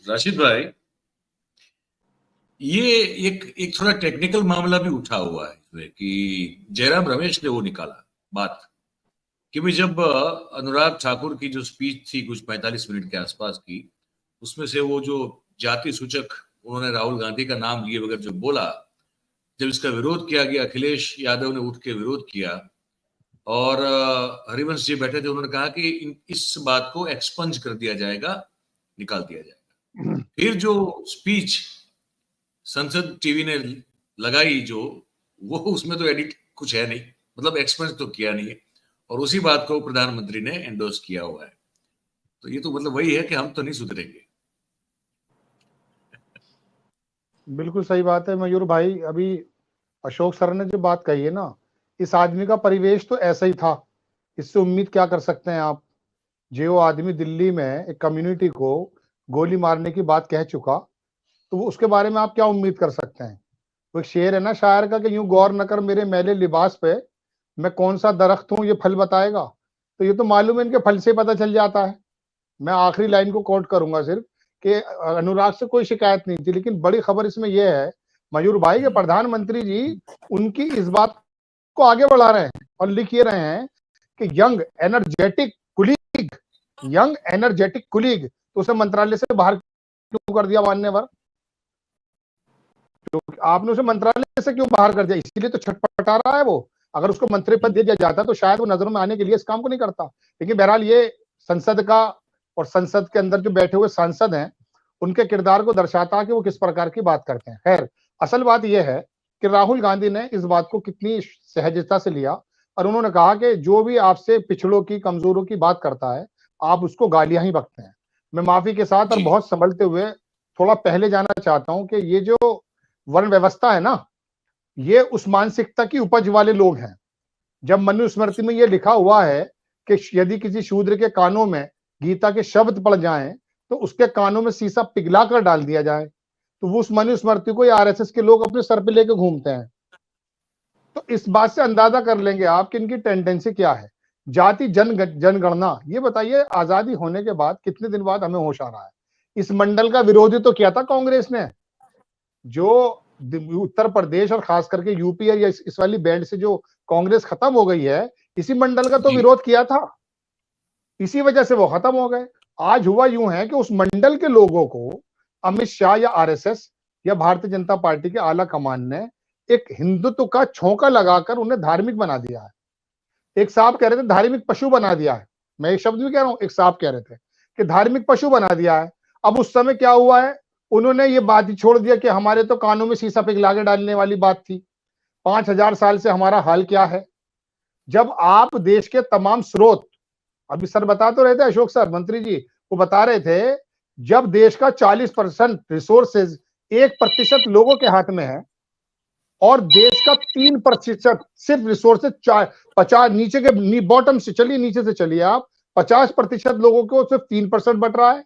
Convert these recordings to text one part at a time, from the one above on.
राशिद भाई, ये एक थोड़ा टेक्निकल मामला भी उठा हुआ है इसमें कि जयराम रमेश ने वो निकाला बात कि भाई जब अनुराग ठाकुर की जो स्पीच थी कुछ 45 मिनट के आसपास की, उसमें से वो जो जाति सूचक उन्होंने राहुल गांधी का नाम लिए बगैर जो बोला, जब इसका विरोध किया गया, अखिलेश यादव ने उठ के विरोध किया और हरिवंश जी बैठे थे, उन्होंने कहा कि इस बात को एक्सपंज कर दिया जाएगा, निकाल दिया जाएगा। फिर जो स्पीच संसद टीवी ने लगाई जो, वो उसमें तो एडिट कुछ है नहीं, मतलब एक्सपेंस तो किया नहीं है, और उसी बात को प्रधानमंत्री ने एंडोर्स किया हुआ है। तो ये तो मतलब वही है कि हम तो नहीं सुधरेंगे। बिल्कुल सही बात है मयूर भाई। अभी अशोक सर ने जो बात कही है ना, इस आदमी का परिवेश तो ऐसा ही था, इससे उम्मीद क्या कर सकते हैं आप। जो आदमी दिल्ली में एक कम्युनिटी को गोली मारने की बात कह चुका, तो उसके बारे में आप क्या उम्मीद कर सकते हैं। वो एक शेर है ना शायर का कि यूं गौर न कर मेरे मैले लिबास पे, मैं कौन सा दरख्त हूं ये फल बताएगा। तो ये तो मालूम है, इनके फल से पता चल जाता है। मैं आखिरी लाइन को कोट करूंगा सिर्फ कि अनुराग से कोई शिकायत नहीं थी, लेकिन बड़ी खबर इसमें यह है मयूर भाई के प्रधानमंत्री जी उनकी इस बात को आगे बढ़ा रहे हैं और लिख ये रहे हैं कि यंग एनर्जेटिक कुलीग, तो उसे मंत्रालय से बाहर क्यों कर दिया मान्यवर। तो आपने उसे मंत्रालय से क्यों बाहर कर दिया, इसीलिए तो छटपटा रहा है वो। अगर उसको मंत्री पद दे दिया जाता तो शायद वो नजरों में आने के लिए इस काम को नहीं करता। लेकिन बहरहाल ये संसद का और संसद के अंदर जो बैठे हुए सांसद हैं उनके किरदार को दर्शाता है कि वो किस प्रकार की बात करते हैं। खैर, असल बात यह है कि राहुल गांधी ने इस बात को कितनी सहजता से लिया और उन्होंने कहा कि जो भी आपसे पिछड़ों की, कमजोरों की बात करता है, आप उसको गालियां ही बकते हैं। मैं माफी के साथ और बहुत संभलते हुए थोड़ा पहले जाना चाहता हूं कि ये जो वर्ण व्यवस्था है ना, ये उस मानसिकता की उपज वाले लोग हैं। जब मनुस्मृति में ये लिखा हुआ है कि यदि किसी शूद्र के कानों में गीता के शब्द पड़ जाएं तो उसके कानों में शीशा पिघला कर डाल दिया जाए, तो वो उस मनुस्मृति को आरएसएस के लोग अपने सर पे लेके घूमते हैं। तो इस बात से अंदाजा कर लेंगे आप कि इनकी टेंडेंसी क्या है। जाति जनगणना, ये बताइए आजादी होने के बाद कितने दिन बाद हमें होश आ रहा है। इस मंडल का विरोधी तो किया था कांग्रेस ने, जो उत्तर प्रदेश और खास करके यूपी या इस वाली बैंड से जो कांग्रेस खत्म हो गई है, इसी मंडल का तो विरोध किया था, इसी वजह से वो खत्म हो गए। आज हुआ यूं है कि उस मंडल के लोगों को अमित शाह या आरएसएस या भारतीय जनता पार्टी के आला कमान ने एक हिंदुत्व का छौंका लगाकर उन्हें धार्मिक बना दिया है। एक साहब कह रहे थे धार्मिक पशु बना दिया है, मैं एक शब्द भी कह रहा हूं, एक साहब कह रहे थे कि धार्मिक पशु बना दिया है। अब उस समय क्या हुआ है, उन्होंने ये बात ही छोड़ दिया कि हमारे तो कानों में शीशा पिघला के डालने वाली बात थी। 5000 साल से हमारा हाल क्या है। जब आप देश के तमाम स्रोत, अभी सर बता तो रहे थे, अशोक सर मंत्री जी वो बता रहे थे, जब देश का 40% रिसोर्सेज 1% लोगों के हाथ में है और देश का 3% सिर्फ रिसोर्सेज 50, नीचे के बॉटम से चलिए, नीचे से चलिए आप, 50% लोगों को सिर्फ 3% बट रहा है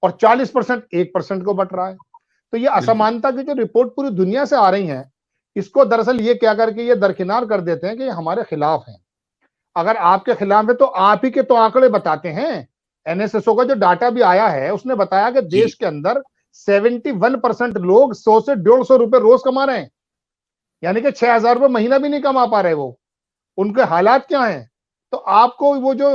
और 40% 1% को बट रहा है। तो ये असमानता की जो रिपोर्ट पूरी दुनिया से आ रही है, इसको दरअसल ये क्या करके ये दरकिनार कर देते हैं कि ये हमारे खिलाफ है। अगर आपके खिलाफ है तो आप ही के तो आंकड़े बताते हैं। एनएसएसओ का जो डाटा भी आया है उसने बताया कि देश के अंदर 71% लोग 100 से 150 रुपए रोज कमा रहे हैं, यानी कि 6000 रुपए महीना भी नहीं कमा पा रहे वो। उनके हालात क्या हैं। तो आपको वो जो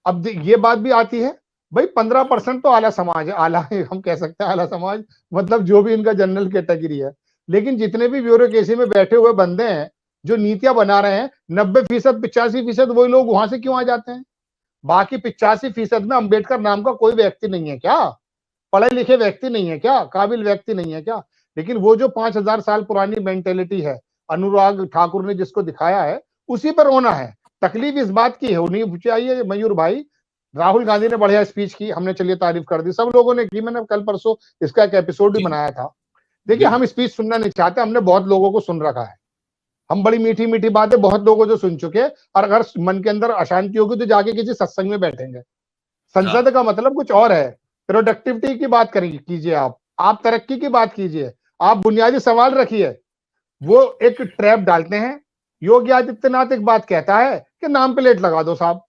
अब ये बात भी आती है, भाई 15% तो आला समाज है, आला हम कह सकते हैं, आला समाज मतलब जो भी इनका जनरल कैटेगरी है। लेकिन जितने भी ब्यूरोक्रेसी में बैठे हुए बंदे हैं जो नीतियां बना रहे हैं, 90%, 85% वही लोग वहां से क्यों आ जाते हैं। बाकी 85% में अंबेडकर नाम का कोई व्यक्ति नहीं है क्या, पढ़े लिखे व्यक्ति नहीं है क्या, काबिल व्यक्ति नहीं है क्या। लेकिन वो जो 5000 साल पुरानी मेंटेलिटी है, अनुराग ठाकुर ने जिसको दिखाया है, उसी पर होना है। तकलीफ इस बात की होनी चाहिए मयूर भाई, राहुल गांधी ने बढ़िया स्पीच की, हमने चलिए तारीफ कर दी, सब लोगों ने की, मैंने कल परसों इसका एक एपिसोड भी बनाया था। देखिए हम स्पीच सुनना नहीं चाहते, हमने बहुत लोगों को सुन रखा है, हम बड़ी मीठी मीठी बातें बहुत लोगों को सुन चुके हैं, और अगर मन के अंदर अशांति होगी तो जाके किसी सत्संग में बैठेंगे। संसद का मतलब कुछ और है, प्रोडक्टिविटी की बात करिए, कीजिए आप तरक्की की बात कीजिए, आप बुनियादी सवाल रखिए। वो एक ट्रैप डालते हैं। योगी आदित्यनाथ एक बात कहता है कि नाम प्लेट लगा दो साहब।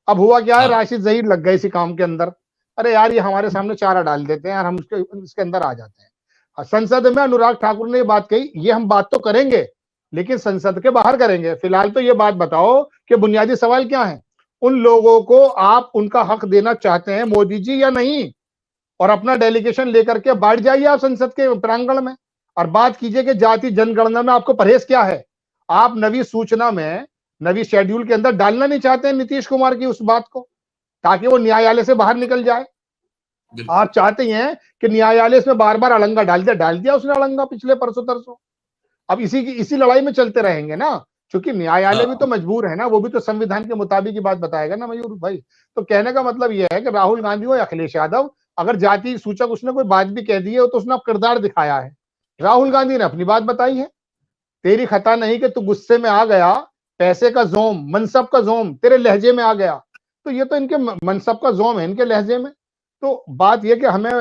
अब हुआ क्या है, राशि जहीर लग गई इसी काम के अंदर। अरे यार ये हमारे सामने चारा डाल देते हैं यार, हम इसके अंदर आ जाते हैं। संसद में अनुराग ठाकुर ने ये बात कही, ये हम बात तो करेंगे लेकिन संसद के बाहर करेंगे। फिलहाल तो ये बात बताओ कि बुनियादी सवाल क्या है, उन लोगों को आप उनका हक देना चाहते हैं मोदी जी या नहीं? और अपना डेलीगेशन लेकर के बैठ जाइए आप संसद के प्रांगण में और बात कीजिए कि जाति जनगणना में आपको परहेज क्या है। आप नवी सूचना में, नवी शेड्यूल के अंदर डालना नहीं चाहते हैं नीतीश कुमार की उस बात को, ताकि वो न्यायालय से बाहर निकल जाए। आप चाहते हैं कि न्यायालय इसमें बार बार अड़ंगा डाल दिया उसने अड़ंगा पिछले परसों तरसों। अब इसी लड़ाई में चलते रहेंगे ना, क्योंकि न्यायालय भी तो मजबूर है ना, वो भी तो संविधान के मुताबिक ही बात बताएगा ना मयूर भाई। तो कहने का मतलब यह है कि राहुल गांधी हो या अखिलेश यादव, अगर जाति सूचक उसने कोई बात भी कह दी है तो उसने किरदार दिखाया है। राहुल गांधी ने अपनी बात बताई है, तेरी खता नहीं कि तू गुस्से में आ गया, पैसे का जोम, मनसब का जोम तेरे लहजे में आ गया। तो ये तो इनके मनसब का जोम है इनके लहजे में। तो बात यह कि हमें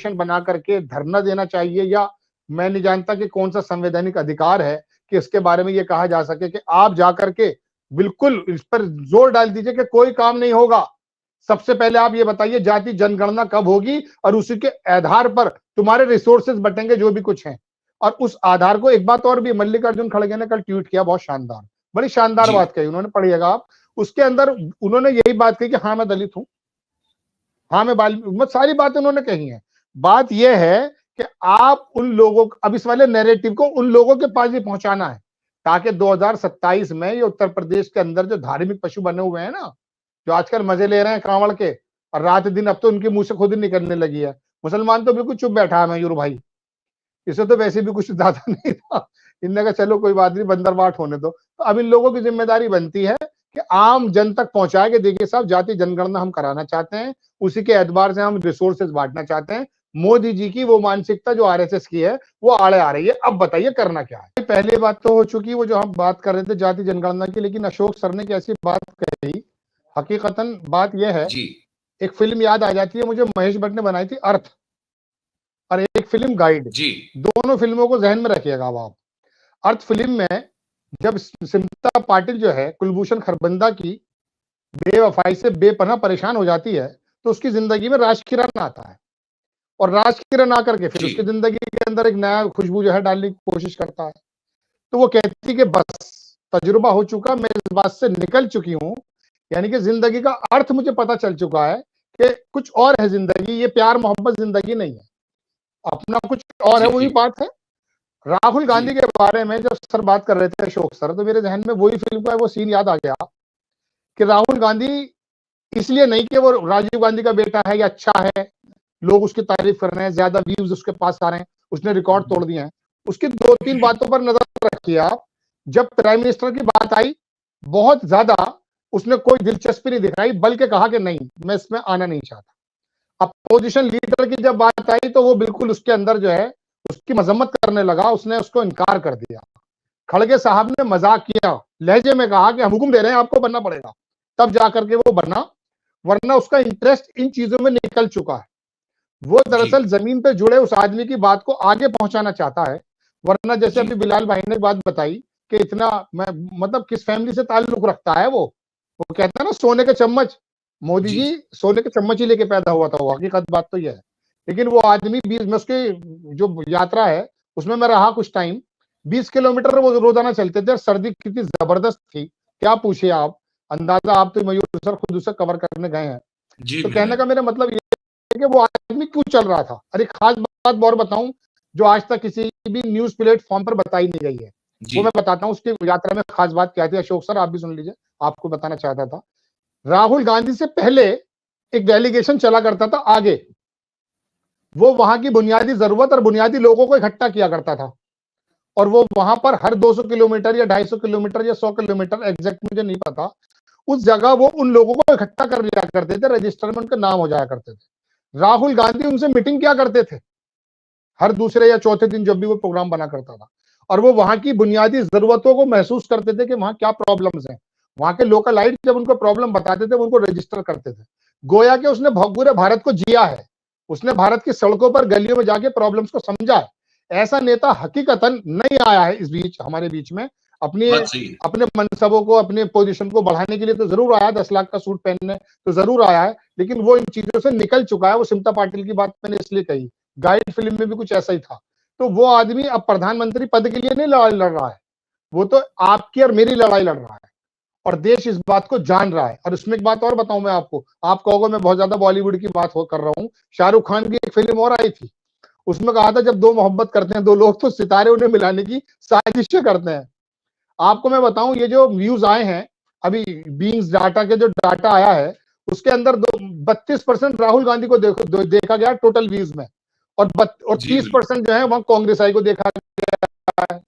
बना करके धरना देना चाहिए, या मैं नहीं जानता कि कौन सा संवैधानिक अधिकार है कि इसके बारे में ये कहा जा सके कि आप जाकर के बिल्कुल इस पर जोर डाल दीजिए कि कोई काम नहीं होगा। सबसे पहले आप ये बताइए जाति जनगणना कब होगी और उसी के आधार पर तुम्हारे रिसोर्सेज बटेंगे जो भी कुछ हैं। और उस आधार को, एक बात और भी मल्लिकार्जुन खड़गे ने कल ट्वीट किया, बहुत शानदार, बड़ी शानदार बात कही उन्होंने, पढ़िएगा आप। उसके अंदर उन्होंने यही बात कही कि हाँ मैं दलित हूं, हाँ मैं सारी बातें उन्होंने कही है। बात यह है कि आप उन लोगों, अब इस वाले नैरेटिव को उन लोगों के पास भी पहुंचाना है ताकि 2027 में ये उत्तर प्रदेश के अंदर जो धार्मिक पशु बने हुए हैं ना, जो आजकल मजे ले रहे हैं कांवड़ के, और रात दिन अब तो उनके मुंह से खुद ही निकलने लगी है। मुसलमान तो बिल्कुल चुप बैठा है मयूर भाई, इसे तो वैसे भी कुछ ज्यादा नहीं था, इनने कहा चलो कोई बात नहीं बंदरबाट होने दो। तो अब इन लोगों की जिम्मेदारी बनती है कि आम जन तक पहुंचाए कि देखिए साहब जाति जनगणना हम कराना चाहते हैं, उसी के एतबार से हम रिसोर्सेज बांटना चाहते हैं। मोदी जी की वो मानसिकता जो आरएसएस की है वो आड़े आ रही है, अब बताइए करना क्या है। पहली बात तो हो चुकी वो जो हम बात कर रहे थे जाति जनगणना की, लेकिन अशोक सर ने कैसी बात कही, हकीकतन बात यह है, एक फिल्म याद आ जाती है मुझे, महेश भट्ट ने बनाई थी अर्थ, और एक फिल्म गाइड, दोनों फिल्मों को जहन में रखिएगा आप। अर्थ फिल्म में जब स्मिता पाटिल जो है कुलभूषण खरबंदा की बेवफाई से बेपनाह परेशान हो जाती है, तो उसकी जिंदगी में राज किरण आता है, और राज किरण आकर के फिर उसकी जिंदगी के अंदर एक नया खुशबू जो है डालने की कोशिश करता है। तो वो कहती कि बस तजुर्बा हो चुका, मैं इस बात से निकल चुकी हूं, यानी कि जिंदगी का अर्थ मुझे पता चल चुका है कि कुछ और है जिंदगी, ये प्यार मोहब्बत जिंदगी नहीं है, अपना कुछ और है। वही बात है राहुल गांधी के बारे में जब सर बात कर रहे थे अशोक सर, तो मेरे जहन में वही फिल्म का वो सीन याद आ गया कि राहुल गांधी इसलिए नहीं कि वो राजीव गांधी का बेटा है या अच्छा है, लोग उसकी तारीफ कर रहे हैं, ज्यादा व्यूज उसके पास आ रहे हैं, उसने रिकॉर्ड तोड़ दिए हैं, उसकी 2-3 बातों पर नजर रखिए आप। जब प्राइम मिनिस्टर की बात आई, बहुत ज्यादा उसने कोई दिलचस्पी नहीं दिखाई, बल्कि कहा कि नहीं मैं इसमें आना नहीं चाहता। अपोजिशन लीडर की जब बात आई तो वो बिल्कुल उसके अंदर जो है उसकी मजम्मत करने लगा, उसने उसको इनकार कर दिया। खड़गे साहब ने मजाक किया, लहजे में कहा कि हम हुक्म दे रहे हैं आपको बनना पड़ेगा, तब जाकर के वो बना, वरना उसका इंटरेस्ट इन चीजों में निकल चुका है। वो दरअसल जमीन पे जुड़े उस आदमी की बात को आगे पहुंचाना चाहता है, वरना जैसे अभी बिलाल भाई ने बात बताई कि इतना मतलब किस फैमिली से ताल्लुक रखता है वो कहता है ना सोने के चम्मच, मोदी जी सोने के चम्मच ही लेके पैदा हुआ था, वो हकीकत बात तो यह है। लेकिन वो आदमी 20 में उसकी जो यात्रा है उसमें मैं रहा कुछ टाइम, 20 किलोमीटर वो रोजाना चलते थे, सर्दी कितनी जबरदस्त थी क्या पूछिए आप, अंदाजा आप तो मयूर सर खुद उसे कवर करने गए हैं। तो कहने का मेरा मतलब ये है कि वो आदमी क्यों चल रहा था। अरे खास बात और बताऊं जो आज तक किसी भी न्यूज प्लेटफॉर्म पर बताई नहीं गई है, वो मैं बताता हूँ उसकी यात्रा में खास बात क्या थी। अशोक सर आप भी सुन लीजिए, आपको बताना चाहता था। राहुल गांधी से पहले एक डेलीगेशन चला करता था आगे, वो वहां की बुनियादी जरूरत और बुनियादी लोगों को इकट्ठा किया करता था, और वो वहां पर हर 200 किलोमीटर या 250 किलोमीटर या 100 किलोमीटर एग्जैक्ट मुझे नहीं पता, उस जगह वो उन लोगों को इकट्ठा कर लिया करते थे, रजिस्टर में उनके नाम हो जाया करते थे। राहुल गांधी उनसे मीटिंग क्या करते थे हर दूसरे या चौथे दिन जब भी वो प्रोग्राम बना करता था, और वो वहां की बुनियादी जरूरतों को महसूस करते थे कि वहां क्या प्रॉब्लम्स हैं। वहां के लोकलाइट जब उनको प्रॉब्लम बताते थे उनको रजिस्टर करते थे, गोया कि उसने पूरे भारत को जिया है, उसने भारत की सड़कों पर गलियों में जाके प्रॉब्लम्स को समझा है। ऐसा नेता हकीकतन नहीं आया है इस बीच हमारे बीच में। अपनी बात सही है। अपने मनसबों को, अपने पोजीशन को बढ़ाने के लिए तो जरूर आया, 10 लाख का सूट पहनने तो जरूर आया है, लेकिन वो इन चीजों से निकल चुका है। वो सिमटा पाटिल की बात मैंने इसलिए कही, गाइड फिल्म में भी कुछ ऐसा ही था। तो वो आदमी अब प्रधानमंत्री पद के लिए नहीं लड़ाई लड़ रहा है, वो तो आपकी और मेरी लड़ाई लड़ रहा है, और देश इस बात को जान रहा है। और इसमें एक बात और बताऊं मैं आपको, आप कहोगे मैं बहुत ज्यादा बॉलीवुड की बात कर रहा हूं, शाहरुख खान की एक फिल्म और आई थी, उसमें कहा था जब दो मोहब्बत करते हैं दो लोग तो सितारे उन्हें मिलाने की साजिशें करते हैं। आपको मैं बताऊं, ये जो व्यूज आए हैं अभी, बीइंग्स डाटा के जो डाटा आया है, उसके अंदर 32% राहुल गांधी को देखा गया टोटल व्यूज में, और 30% जो है वहां कांग्रेस आई को देखा गया है,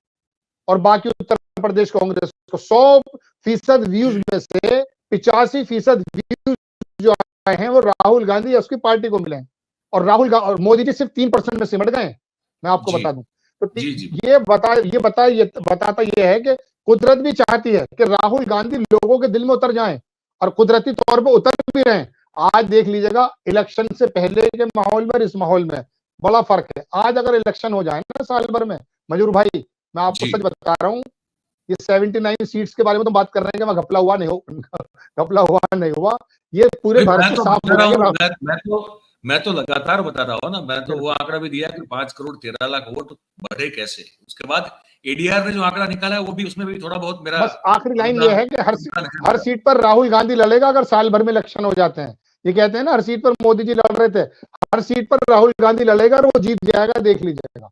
और बाकी उत्तर प्रदेश कांग्रेस को। 100% व्यूज में से 85% व्यूज जो आए हैं वो राहुल गांधी या उसकी पार्टी को मिले हैं, और और मोदी जी सिर्फ 3% में सिमट गए। मैं आपको बता दूं तो ये बताता ये है कि कुदरत भी चाहती है कि राहुल गांधी लोगों के दिल में उतर जाएं, और कुदरती तौर पर उतर भी रहे हैं। आज देख लीजिएगा, इलेक्शन से पहले के माहौल में और इस माहौल में बड़ा फर्क है। आज अगर इलेक्शन हो जाए ना साल भर में, मजूर भाई मैं आपको सच बता रहा हूं, ये 79 सीट्स के बारे में तो बात कर रहे हैं कि मैं घपला हुआ नहीं हुआ, ये पूरे भारत में साफ हो जाएगा। मैं तो लगातार बता रहा हूँ ना, मैं तो वो आंकड़ा भी दिया कि 5 करोड़ 13 लाख वोट बढ़े कैसे। उसके बाद एडीआर ने जो आंकड़ा निकाला है वो भी, उसमें भी थोड़ा बहुत मेरा बस आखिरी लाइन ये है कि हर सीट पर राहुल गांधी लड़ेगा अगर साल भर में इलेक्शन हो जाते हैं। ये कहते हैं ना हर सीट पर मोदी जी लड़ रहे थे, हर सीट पर राहुल गांधी लड़ेगा और वो जीत जाएगा, देख लीजिएगा।